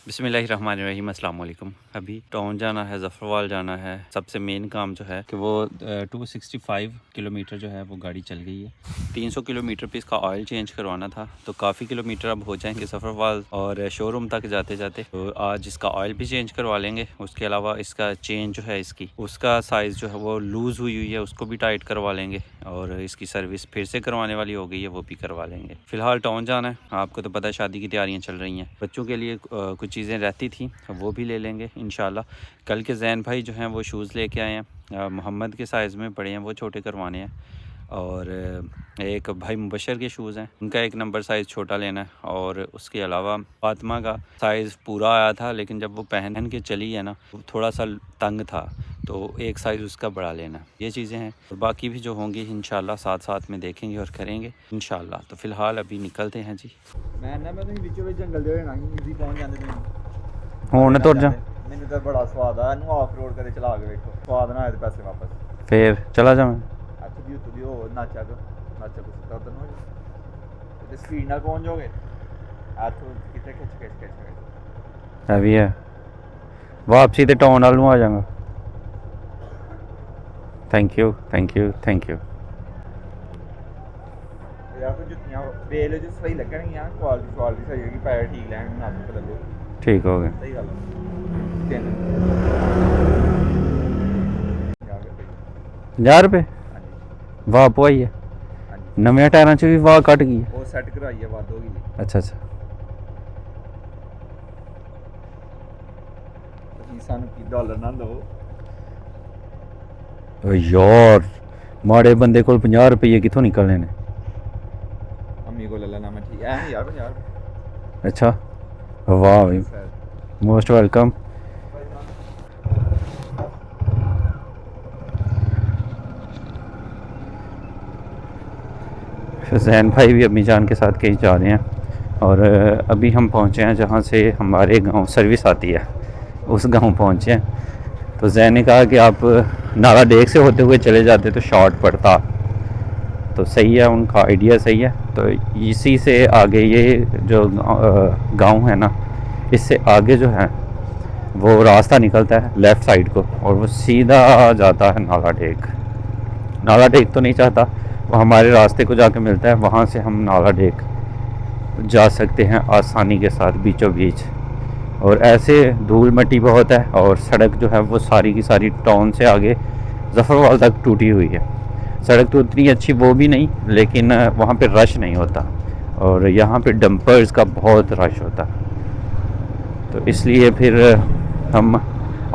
बिस्मिल्लाहिर्रहमानिर्रहीम अस्सलाम वालेकुम। अभी टाउन जाना है, ज़फ़रवाल जाना है। सबसे मेन काम जो है कि वो 265 किलोमीटर जो है वो गाड़ी चल गई है। 300 किलोमीटर पे इसका ऑयल चेंज करवाना था, तो काफ़ी किलोमीटर अब हो जाएंगे ज़फ़रवाल और शोरूम तक जाते जाते। तो आज इसका ऑयल भी चेंज करवा लेंगे। उसके अलावा इसका चेन जो है इसकी उसका साइज़ जो है वो लूज़ हुई है, उसको भी टाइट करवा लेंगे। और इसकी सर्विस फिर से करवाने वाली हो गई है, वो भी करवा लेंगे। फ़िलहाल टाउन जाना है, आपको तो पता है शादी की तैयारियां चल रही हैं। बच्चों के लिए कुछ चीज़ें रहती थी, वो भी ले लेंगे इंशाल्लाह। कल के जैन भाई जो हैं वो शूज़ लेके आए हैं, मोहम्मद के साइज़ में पड़े हैं, वो छोटे करवाने हैं। और एक भाई मुबशर के शूज़ हैं, उनका 1 नंबर साइज़ छोटा लेना है। और उसके अलावा फातिमा का साइज़ पूरा आया था, लेकिन जब वो पहन के चली है ना, थोड़ा सा तंग था, तो एक साइज़ उसका बड़ा लेना। ये चीज़ें हैं, और बाकी भी जो होंगी इंशाल्लाह साथ साथ में देखेंगे और करेंगे इंशाल्लाह। तो फ़िलहाल अभी निकलते हैं जी। मैं ना मैं बीचों बीच जंगल ਦੇ ਹੋਣਾ ਈਜ਼ੀ ਪਹੁੰਚ ਜਾਂਦੇ ਤੁਸੀਂ ਹੁਣ ਤੁਰ ਜਾ। ਮੈਨੂੰ ਤਾਂ ਬੜਾ ਸਵਾਦ ਆ ਇਹਨੂੰ ਆਫ ਰੋਡ ਕਦੇ ਚਲਾ ਕੇ ਵੇਖੋ ਸਵਾਦ ਨਾ ਆਏ ਤੇ ਪੈਸੇ ਵਾਪਸ फिर चला जाऊँ। ਅੱਛਾ ਵੀ ਉੱਤੋਂ ਦੀ ਉਹ ਨਾਚਾ ਕੁ ਸੁੱਤਾ ਤੈਨੂੰ ਤੇ ਸਪੀਡ ਨਾਲ ਪਹੁੰਚ ਜਾਓਗੇ ਆਥੋਂ ਕਿਤੇ ਖਿੱਚ अभी है वापसी तो टाउन वाल आ जाऊँगा। Thank you thank you thank you. ਯਾਰ ਫਿਰ ਜੁੱਤੀਆਂ ਵੇਲ ਜੋ ਸਹੀ ਲੱਗਣਗੀਆਂ ਕੁਆਲਿਟੀ ਸਹੀ ਹੋਏਗੀ ਪੈਰ ਠੀਕ ਲੈਣ ਨਾ ਪਤਾ ਲੱਗੇ ठीक हो गया। ਸਹੀ ਗੱਲ ਤਿੰਨ 50 रुपये वाह पवाई है। नवे टायरों च भी वाह कट गई है। ਉਹ ਸੈੱਟ ਕਰਾਈ ਆ ਵੱਧ ਹੋ ਗਈ अच्छा अच्छा। ਤੁਸੀਂ ਸਾਨੂੰ ਕੀ ਡਾਲਰ ਨਾ ਦਿਓ यार माड़े बंदे को 50 रुपये कितों निकलने ने। ਅੰਮੀ ਕੋਲ ਲੈ ਲੈਣਾ ਮੈਂ ਠੀਕ ਐ ਨਹੀਂ ਯਾਰ 50 अच्छा वाह भाई, मोस्ट वेलकम। जैन भाई भी अम्मी जान के साथ कहीं जा रहे हैं। और अभी हम पहुंचे हैं जहां से हमारे गांव सर्विस आती है, उस गांव पहुंचे हैं। तो जैन ने कहा कि आप नाला डेक से होते हुए चले जाते तो शॉर्ट पड़ता। तो सही है, उनका आइडिया सही है। तो इसी से आगे ये जो गांव है ना, इससे आगे जो है वो रास्ता निकलता है लेफ़्ट साइड को, और वो सीधा जाता है नाला डेक। नाला डेक तो नहीं चाहता, वो हमारे रास्ते को जाके मिलता है, वहाँ से हम नाला डेक जा सकते हैं आसानी के साथ बीचों बीच। और ऐसे धूल मिट्टी बहुत है, और सड़क जो है वो सारी की सारी टाउन से आगे ज़फ़रवाल तक टूटी हुई है। सड़क तो उतनी अच्छी वो भी नहीं, लेकिन वहाँ पे रश नहीं होता, और यहाँ पे डंपर्स का बहुत रश होता। तो इसलिए फिर हम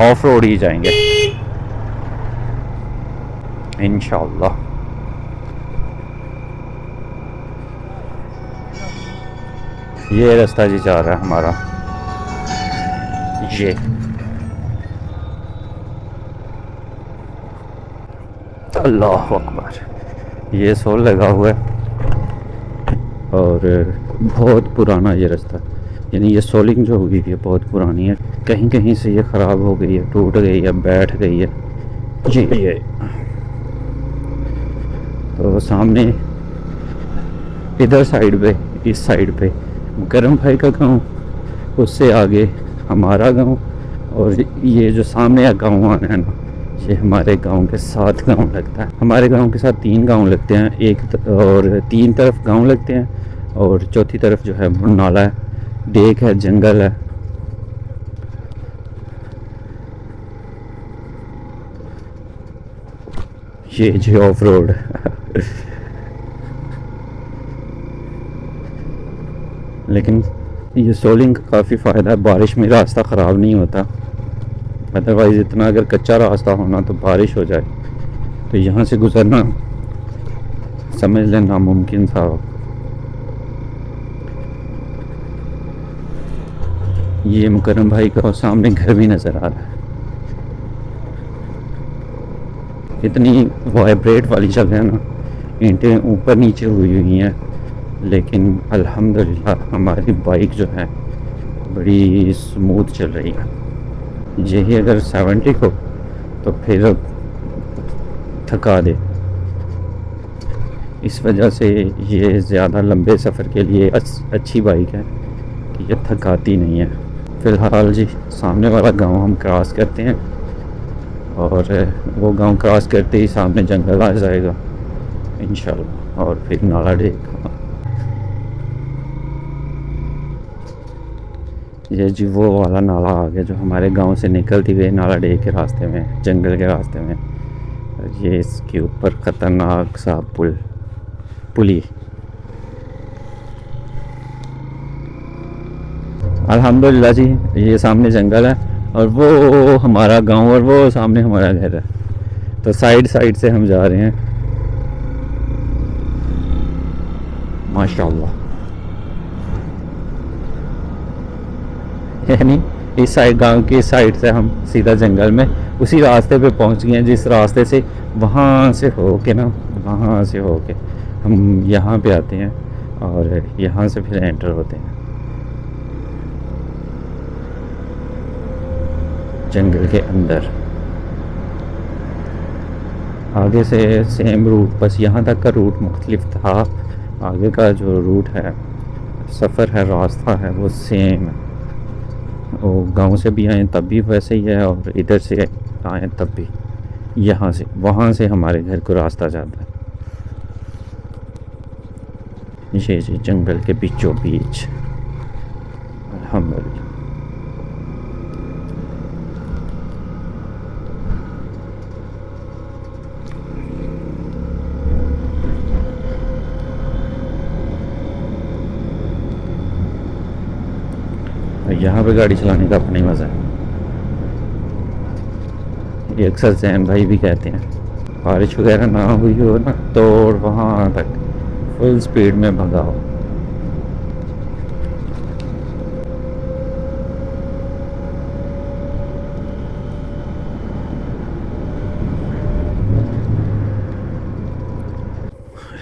ऑफ रोड ही जाएंगे इंशाअल्लाह। ये रास्ता जी जा रहा है हमारा, ये अल्लाह अकबर। ये सोल लगा हुआ है, और बहुत पुराना ये रास्ता, यानी ये सोलिंग जो हुई है बहुत पुरानी है। कहीं कहीं से ये ख़राब हो गई है, टूट गई है, बैठ गई है जी। ये तो सामने इधर साइड पे, इस साइड पे करम भाई का गांव, उससे आगे हमारा गांव, और ये जो सामने गांव आना है ना, ये हमारे गांव के साथ गांव लगता है। हमारे गांव के साथ 3 गांव लगते हैं, और 3 तरफ गांव लगते हैं, और चौथी तरफ जो है वो नाला है, डेक है, जंगल है। ये जी ऑफ रोड लेकिन ये सोलिंग का काफ़ी फ़ायदा है, बारिश में रास्ता ख़राब नहीं होता। अदरवाइज़ इतना अगर कच्चा रास्ता होना तो बारिश हो जाए तो यहाँ से गुज़रना समझ लें नामुमकिन था। ये मुकरम भाई का सामने घर भी नज़र आ रहा है। इतनी वाइब्रेट वाली जगह है ना, ईंटें ऊपर नीचे हुई हैं, लेकिन अल्हम्दुलिल्लाह हमारी बाइक जो है बड़ी स्मूथ चल रही है। यही अगर 70 हो तो फिर थका दे, इस वजह से ये ज़्यादा लंबे सफ़र के लिए अच्छी बाइक है कि ये थकाती नहीं है। फ़िलहाल जी सामने वाला गांव हम क्रॉस करते हैं और वो गांव क्रॉस करते ही सामने जंगल आ जाएगा इंशाल्लाह, और फिर नाला डेक। ये जी वो वाला नाला आ गया जो हमारे गांव से निकलती हुई नाला डेक के रास्ते में, जंगल के रास्ते में। ये इसके ऊपर ख़तरनाक सा पुली। अल्हम्दुलिल्लाह जी, ये सामने जंगल है और वो हमारा गांव और वो सामने हमारा घर है, तो साइड साइड से हम जा रहे हैं माशाल्लाह। यानी इस साइड, गांव की साइड से हम सीधा जंगल में उसी रास्ते पे पहुंच गए हैं जिस रास्ते से वहाँ से हो के हम यहाँ पे आते हैं और यहाँ से फिर एंटर होते हैं जंगल के अंदर। आगे से सेम रूट, बस यहाँ तक का रूट मुख्तलिफ था, आगे का जो रूट है, सफ़र है, रास्ता है, वो सेम है। वो गांव से भी आए तब भी वैसे ही है और इधर से आए तब भी, यहाँ से वहाँ से हमारे घर को रास्ता जाता है। ये जी जंगल के बीचों बीच अल्हम्दुलिल्लाह। यहाँ पे गाड़ी चलाने का अपना ही मज़ा है। ये अक्सर जैन भाई भी कहते हैं, बारिश वगैरह ना हुई हो ना तो वहाँ तक फुल स्पीड में भगाओ।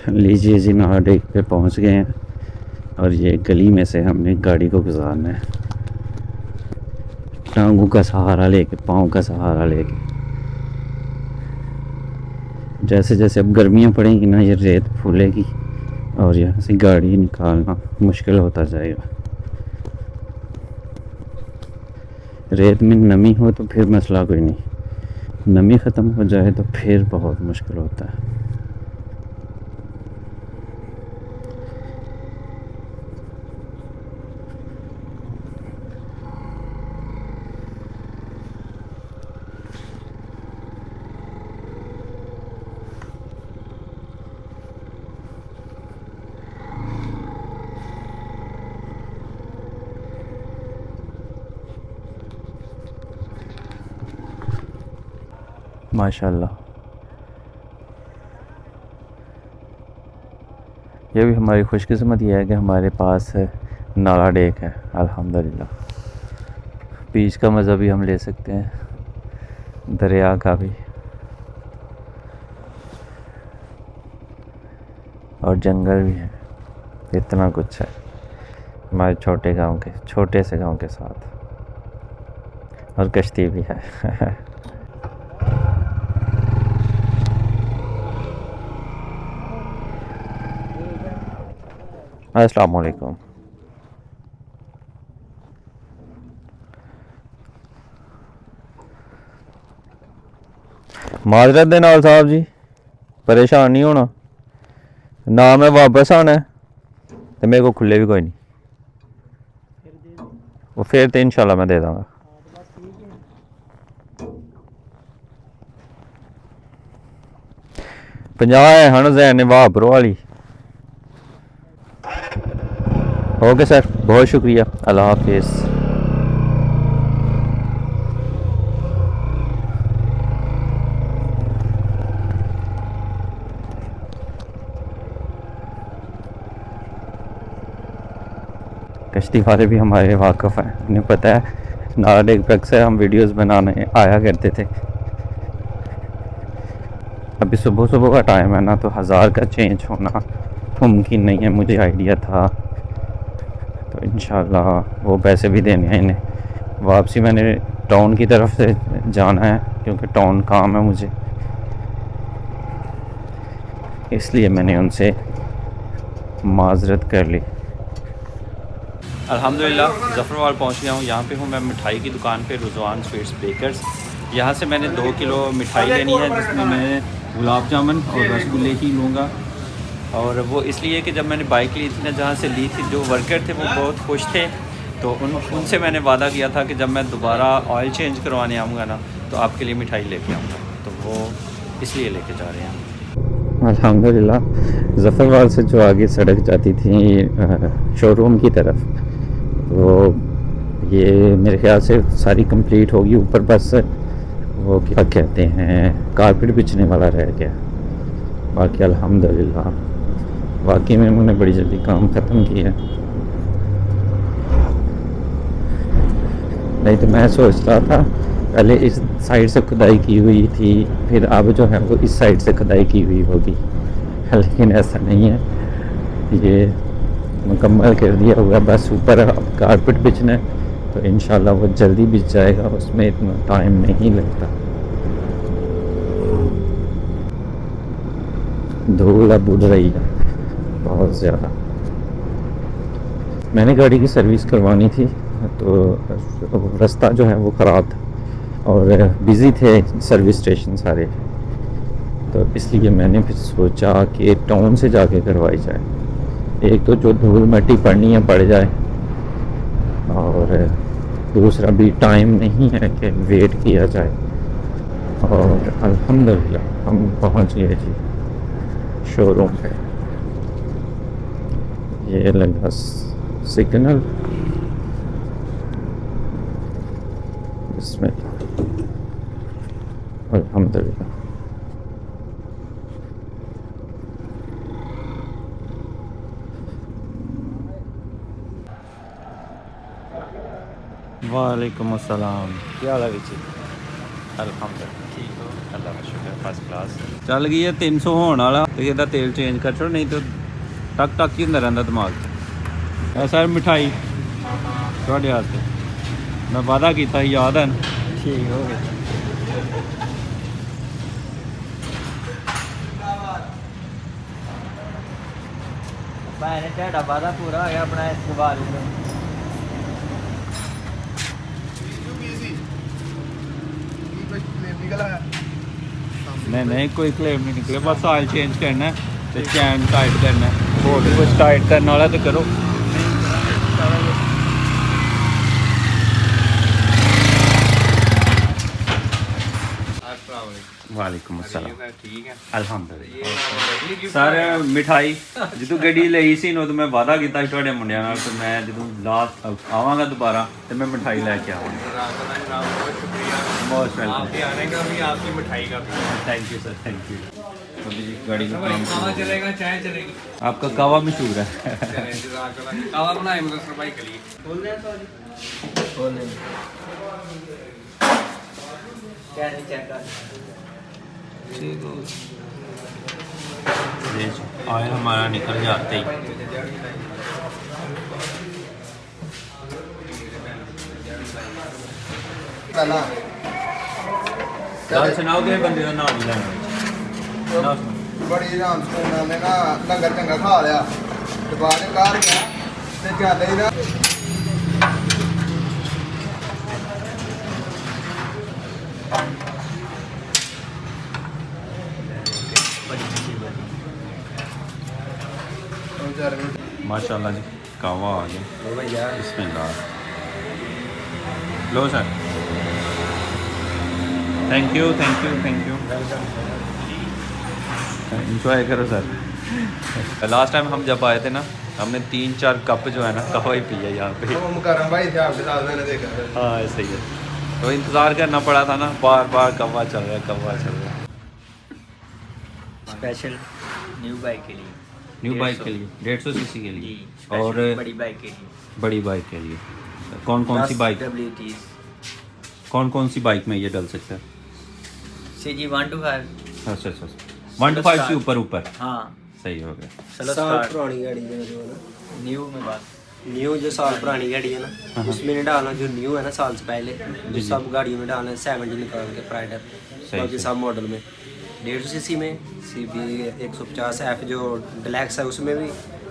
लीजिए जी, नाला डेक पे पहुँच गए हैं और ये गली में से हमने गाड़ी को गुजारना है, टांगों का सहारा लेके, पाँव का सहारा लेके। जैसे जैसे अब गर्मियाँ पड़ेंगी ना, ये रेत फूलेगी और यहाँ से गाड़ी निकालना मुश्किल होता जाएगा। रेत में नमी हो तो फिर मसला कोई नहीं, नमी ख़त्म हो जाए तो फिर बहुत मुश्किल होता है। माशाल्लाह, ये भी हमारी खुशकिस्मती है कि हमारे पास नाला डेक है अल्हम्दुलिल्लाह। बीच का मज़ा भी हम ले सकते हैं, दरिया का भी, और जंगल भी है। इतना कुछ है हमारे छोटे से गांव के साथ, और कश्ती भी है। अस्सलाम वालेकुम। माजरत दे नाल साहब जी, परेशान नहीं होना ना, मैं वापस आना है तो मेरे को खुले भी कोई नहीं, वो फिर तो इंशाल्लाह मैं दे दूँगा। पंजाह है हन जैन ने वाहपुर वाली। ओके सर, बहुत शुक्रिया, अल्लाह हाफिज़। कश्ती वाले भी हमारे वाकफ़ हैं, उन्हें पता है नाला डेक पे अक्सर हम वीडियोस बनाने आया करते थे। अभी सुबह सुबह का टाइम है ना, तो 1000 का चेंज होना मुमकिन नहीं है, मुझे आइडिया था। तो इंशाल्लाह वो पैसे भी देने हैं इन्हें। वापसी मैंने टाउन की तरफ से जाना है क्योंकि टाउन काम है मुझे, इसलिए मैंने उनसे माजरत कर ली। अल्हम्दुलिल्लाह ज़फ़रवाल पहुंच गया हूँ। यहाँ पे हूँ मैं मिठाई की दुकान पे, रुज़वान स्वीट्स बेकर्स। यहाँ से मैंने 2 किलो मिठाई लेनी है, जिसमें मैं गुलाब जामुन और रसगुल्ले ही लूँगा। और वो इसलिए कि जब मैंने बाइक ली थी ना, जहाँ से ली थी, जो वर्कर थे वो बहुत खुश थे, तो उनसे मैंने वादा किया था कि जब मैं दोबारा ऑयल चेंज करवाने आऊँगा ना, तो आपके लिए मिठाई लेके आऊँगा। तो वो इसलिए लेके जा रहे हैं। अल्हम्दुलिल्लाह ज़फ़रवाल से जो आगे सड़क जाती थी शोरूम की तरफ, वो ये मेरे ख्याल से सारी कंप्लीट होगी। ऊपर बस वो क्या कहते हैं, कारपेट बिछने वाला रह गया। बाकी अल्हम्दुलिल्लाह वाकई में उन्होंने बड़ी जल्दी काम ख़त्म किया। नहीं तो मैं सोच रहा था पहले इस साइड से खुदाई की हुई थी, फिर अब जो है वो इस साइड से खुदाई की हुई होगी, लेकिन ऐसा नहीं है, ये मुकम्मल कर दिया हुआ। बस ऊपर अब कारपेट बिछना है, तो इंशाल्लाह वो जल्दी बिछ जाएगा, उसमें इतना टाइम नहीं लगता। धूल अब उड़ रही है बहुत ज़्यादा। मैंने गाड़ी की सर्विस करवानी थी, तो रास्ता जो है वो ख़राब था और बिज़ी थे सर्विस स्टेशन सारे, तो इसलिए मैंने फिर सोचा कि टाउन से जाके करवाई जाए। एक तो जो धूल मिट्टी पड़नी है पड़ जाए, और दूसरा भी टाइम नहीं है कि वेट किया जाए। और अल्हम्दुलिल्लाह हम पहुंच गए जी शोरूम पे। ये लगा सिग्नल, इसमें अल्हम्दुलिल्लाह। वालेकुम अस्सलाम, क्या हाल है जी? अल्हम्दुलिल्लाह ठीक हो, अल्लाह का शुक्र, फर्स्ट क्लास। चल गई है 300 होने वाला, तो ਇਹਦਾ तेल चेंज कर छोड़, नहीं तो टक टक ही ਹੁੰਦਾ ਰਹਿੰਦਾ दिमाग। ऐसा मिठाई ਤੁਹਾਡੇ ਵਾਸਤੇ मैं वादा किया ਸੀ, याद है ना? ठीक हो गया। मैंने ढाडा वादा पूरा हो गया अपना इस बारे में। नहीं नहीं कोई क्लेम नहीं निकले, बस ऑयल चेंज करना है, तो चैन टाइट करना है, बोर्ड कुछ टाइट करने वाला तो करो। वालेकुम अस्सलाम, ठीक है अल्हम्दुलिल्लाह। सर मिठाई ਜਦੋਂ ਗੱਡੀ ਲਈ ਸੀ ਨਾ, तो मैं वादा किया ਸੀ ਤੁਹਾਡੇ ਮੁੰਡਿਆਂ ਨਾਲ ਕਿ मैं ਜਦੋਂ लास्ट आवांगा दोबारा तो मैं मिठाई लेके आऊँगा। बहुत वेलकम, आपके आने का भी, आपकी मिठाई का भी। Thank you sir, thank you. अभी गाड़ी का काम कावा चलेगा, चाय चलेगी। आपका कावा मशहूर है। कावा बनाए मुदस्सर भाई के लिए। खोल दे तो खोल दे। क्या नहीं चेक कर। ऑयल हमारा निकल जाते ही गल सुनाओगे बंदे का नाम नहीं लेना। बड़ी आराम से उन्होंने ना लंगर चंगा खा लिया, तो बाद में घर गया ते जाते ही ना माशाल्लाह जी कावा आ गया भैया बिस्मिल्लाह। लो sir, thank you thank you thank you, enjoy करो सर। लास्ट टाइम हम जब आए थे ना, हमने 3-4 कप जो है ना कहवा ही पिया यहाँ पे। वो मुकरम भाई थे आपके साथ, मैंने देखा था। हाँ ऐसे ही है, तो इंतज़ार करना पड़ा था ना, बार बार कहवा चल रहा है, कहवा चल रहा है। स्पेशल न्यू बाइक के लिए, न्यू बाइक के लिए 150 सीसी के लिए, जी, और बड़ी बाइक के लिए, बड़ी बाइक के लिए कौन कौन सी बाइक, WTs कौन कौन सी बाइक में ये डल सकता है? CG 125। अच्छा अच्छा, 1 to 5 से ऊपर ऊपर, हाँ सही हो गया। चलो साल स्टार्ट। पुरानी गाड़ी है जो है ना, न्यू में बात, न्यू जो साल पुरानी गाड़ी है ना, उसमें नहीं डालना जो न्यू है ना साल से पहले, जी। सब गाड़ियों में डालना है 70 निकाल के प्राइडर, सही, बाकी सही। सब मॉडल में 150 सीसी में CB 150 F जो डिलैक्स है उसमें भी,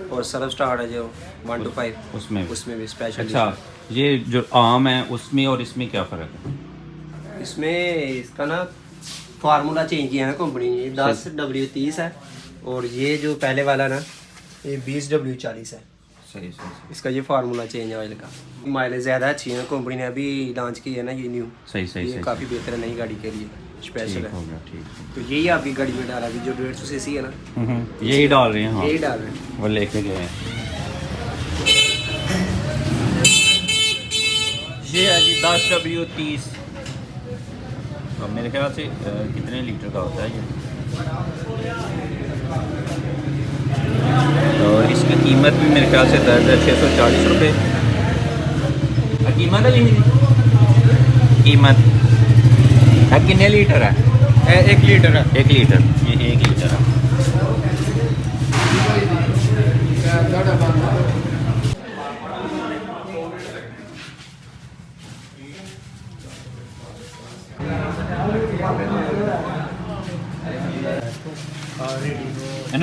और सर्फ स्टार्ट है जो 1 to 5 उसमें भी स्पेशल। अच्छा, ये जो आम है उसमें और इसमें क्या फ़र्क है? इसमें इसका ना फार्मूला चेंज किया है ना कंपनी ने। 10W30 है और ये जो पहले वाला ना ये 20W40 है। सही। इसका ये फार्मूला चेंज है ऑयल का। माइलेज ज़्यादा अच्छी है, कंपनी ने अभी लॉन्च की है ना ये न्यू। सही ये काफ़ी बेहतर है नई गाड़ी के लिए, स्पेशल ठीक है। हो गया, ठीक। तो यही आपकी गाड़ी में डाला अभी जो 150 सीसी है ना, यही डाल रहे हैं। हाँ, यही डाल रहे हैं। वो लेके गए हैं। ये है जी 10W30। अब मेरे ख्याल से कितने लीटर का होता है ये? और इसकी कीमत भी मेरे ख्याल से दर्ज है 640 रुपये। कीमत है कीमत है कितने लीटर है? 1 लीटर है। 1 लीटर, ये 1 लीटर है।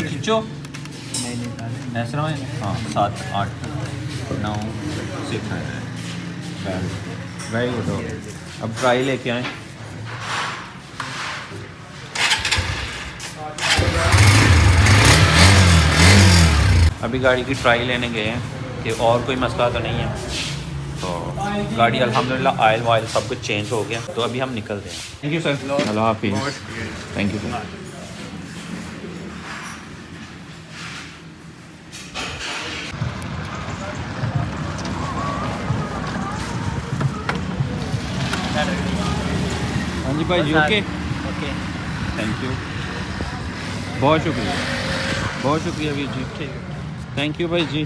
खींचो ऐसा है। हाँ, 7 8 9 6 है। Very good. अब ट्राई लेके आए। अभी गाड़ी की ट्राई लेने गए हैं कि और कोई मसला तो नहीं है। तो गाड़ी अल्हम्दुलिल्लाह ऑयल वायल सब कुछ चेंज हो गया। तो अभी हम निकलते हैं। Thank you sir. अल्लाह हाफिज़। Thank you sir. हाँ जी भाई जी, ओके थैंक यू, बहुत शुक्रिया वीर जी। ठीक, थैंक यू भाई जी।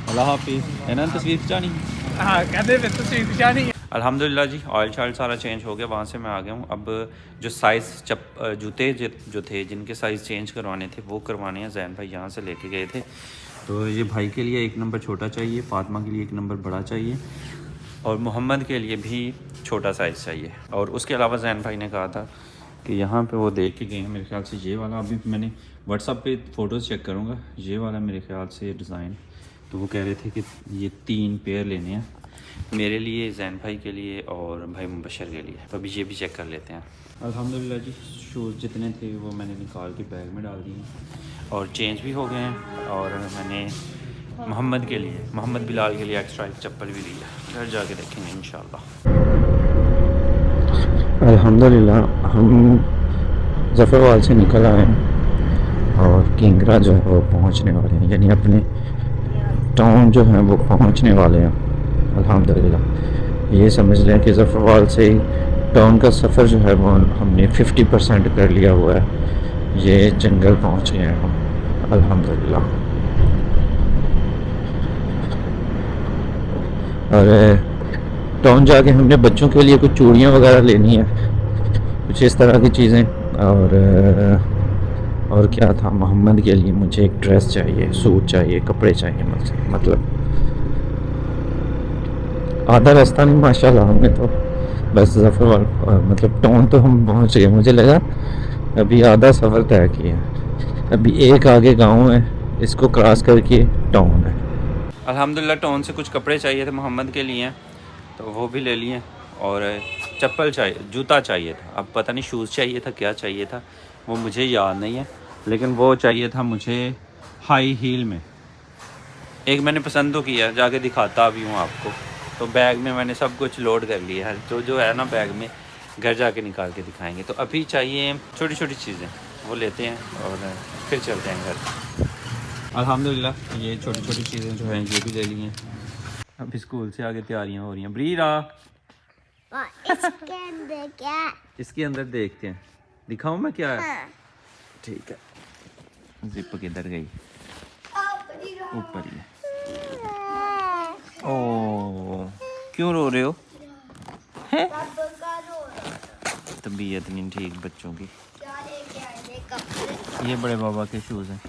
अल्लाह हाफिज़। है ना तस्वीर खिंचानी? हाँ कहते थे तस्वीर खिंचानी है। अल्हम्दुलिल्लाह जी, ऑयल शायल सारा चेंज हो गया। वहाँ से मैं आ गया हूँ। अब जो साइज़ जूते जो थे जिनके साइज़ चेंज करवाने थे वो करवाने हैं। जैन भाई यहाँ से लेके गए थे। तो ये भाई के लिए 1 नंबर छोटा चाहिए, फातिमा के लिए 1 नंबर बड़ा चाहिए और मोहम्मद के लिए भी छोटा साइज़ चाहिए। और उसके अलावा जैन भाई ने कहा था कि यहाँ पे वो देख के गए हैं मेरे ख्याल से ये वाला। अभी मैंने व्हाट्सअप पे फ़ोटोज़ चेक करूँगा। ये वाला मेरे ख्याल से डिज़ाइन, तो वो कह रहे थे कि ये 3 पेयर लेने हैं मेरे लिए, जैन भाई के लिए और भाई मुबशर के लिए। तो अभी ये भी चेक कर लेते हैं। अल्हम्दुलिल्लाह जी, शूज़ जितने थे वो मैंने निकाल के बैग में डाल दिए और चेंज भी हो गए हैं। और मैंने मोहम्मद के लिए, मोहम्मद बिलाल के लिए एक्स्ट्रा एक चप्पल भी ली है। घर जाके देखेंगे इंशाल्लाह। अल्हम्दुलिल्लाह हम ज़फ़रवाल से निकल आए हैं और किंगरा जो है वो पहुंचने वाले हैं, यानी अपने टाउन जो है वो पहुंचने वाले हैं। अल्हम्दुलिल्लाह ये समझ लें कि ज़फ़रवाल से टाउन का सफ़र जो है वो हमने 50% कर लिया हुआ है। ये जंगल पहुंच गए हैं हम अल्हम्दुलिल्लाह। और टाउन जाके हमने बच्चों के लिए कुछ चूड़ियाँ वगैरह लेनी है, कुछ इस तरह की चीज़ें। और क्या था, मोहम्मद के लिए मुझे एक ड्रेस चाहिए, सूट चाहिए, कपड़े चाहिए। मतलब आधा रास्ता नहीं माशाल्लाह हमने तो बस ज़फ़रवाल मतलब टाउन तो हम पहुँच गए। मुझे लगा अभी आधा सफ़र तय किया, अभी एक आगे गांव है, इसको क्रॉस करके टाउन है। अल्हम्दुलिल्लाह टाउन से कुछ कपड़े चाहिए थे मोहम्मद के लिए, तो वो भी ले लिए। और चप्पल चाहिए, जूता चाहिए था। अब पता नहीं शूज़ चाहिए था, क्या चाहिए था वो मुझे याद नहीं है, लेकिन वो चाहिए था मुझे हाई हील में। एक मैंने पसंद तो किया, जाके दिखाता भी हूँ आपको। तो बैग में मैंने सब कुछ लोड कर लिया है, जो है ना बैग में, घर जाके निकाल के दिखाएंगे। तो अभी चाहिए छोटी छोटी चीज़ें, वो लेते हैं और फिर चलते हैं घर। अल्हम्दुलिल्लाह ये छोटी छोटी चीज़ें जो हैं ये भी ले ली हैं। अभी स्कूल से आगे तैयारियां हो रही हैं। ब्रीरा इसके अंदर क्या? इसके अंदर देखते हैं, दिखाऊं मैं क्या है? ठीक है। जिप किधर गई? ऊपर ही है। ओ क्यों रो रहे हो? हैं? तबीयत नहीं ठीक बच्चों की। ये बड़े बाबा के शूज़ हैं।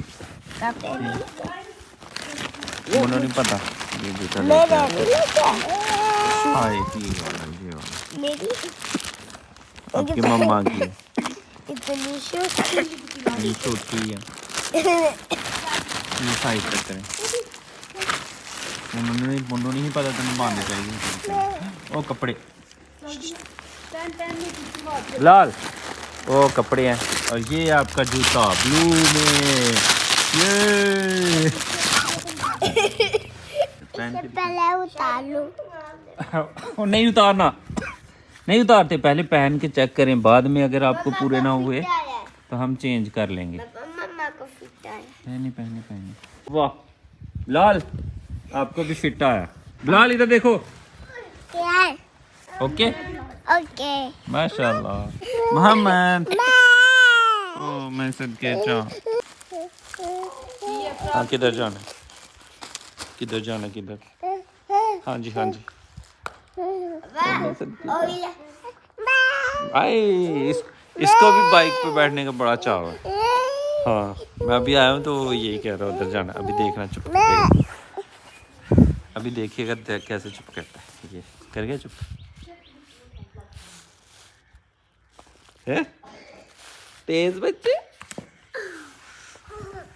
उन्होंने नहीं पता ये जूता लेके आए। हाय ये वाला मेरी आपकी मम्मा की इतनी छोटी ये छोटी है। ये साइड तक करें मुन्नू नहीं पता तेन बांधने चाहिए। ओ कपड़े लाल, ओ कपड़े हैं, और ये आपका जूता ब्लू में। ये पहले उतार लो। नहीं उतारना, नहीं उतारते, पहले पहन के चेक करें, बाद में अगर आपको पूरे ना हुए तो हम चेंज कर लेंगे। मम्मा को फिट आया। पहने पहने पहने। वाह लाल, आपको भी फिट आया। लाल इधर देखो। क्या है? Okay okay. माशाल्लाह। मोहम्मद, ओ मैं सदके जा। हाँ किधर जाना, किधर जाना, किधर? हाँ जी हाँ जी। भाई इसको भी बाइक पे बैठने का बड़ा चाव है। हाँ मैं अभी आया हूँ तो यही कह रहा हूँ उधर जाना। अभी देखना चुप करेगा। अभी देखिएगा कैसे चुप करता है। ये कर गया चुप है। तेज बच्चे,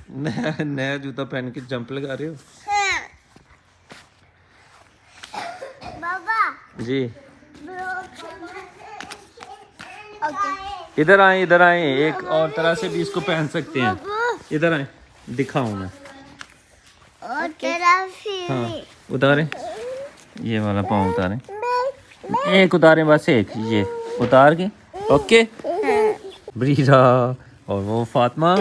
नया जूता पहन के जंप लगा रहे हो। बाबा जी ओके। इधर आए, इधर आए, एक और तरह से भी इसको पहन सकते हैं। इधर आए दिखाऊं मैं। और तेरा फिर हाँ उतारे, ये वाला पाँव उतारे, एक उतारे बस, एक ये उतार के। ओके ब्रीरा, और वो फातिमा,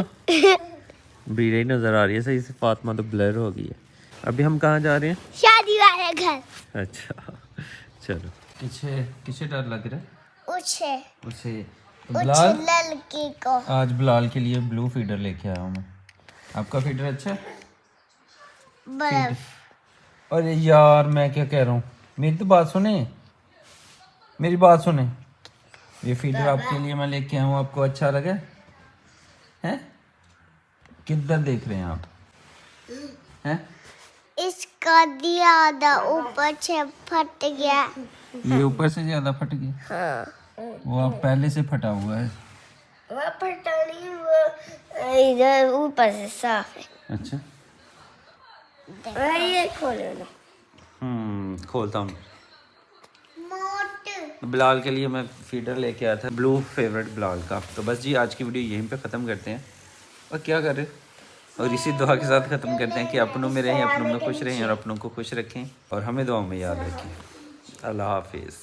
ब्रीरा ही नजर आ रही है सही से, फातिमा तो ब्लर हो गई है। अभी हम कहाँ जा रहे हैं? शादी वाले घर। अच्छा चलो। किसे किसे डर लग रहा है? उसे उसे उस बिलाल, लड़की को। आज बिलाल के लिए ब्लू फीडर लेके आया हूँ मैं। आपका फीडर अच्छा है? बर्फ। अरे यार मैं क्या कह रहा हूँ, मेरी तो बात सुने, मेरी बात सुने। ये फीडर आपके लिए मैं लेके आया हूँ, आपको अच्छा लगा है? किधर देख रहे हैं आप? हैं? इसका दिया आधा ऊपर से फट गया। ये ऊपर से ज्यादा फट गया। वो अब पहले से फटा हुआ है। वो फटा नहीं, वो इधर ऊपर से साफ है। अच्छा ये खोलो ना। खोलता हूँ। मोट बिलाल के लिए मैं फीडर लेके आया था, ब्लू फेवरेट बिलाल का। तो बस जी आज की वीडियो यहीं पे ख़त्म करते हैं। और क्या कर रहे, और इसी दुआ के साथ ख़त्म करते हैं कि अपनों में रहें, अपनों में खुश रहें और अपनों को खुश रखें और हमें दुआ में याद रखें। अल्लाह हाफिज़।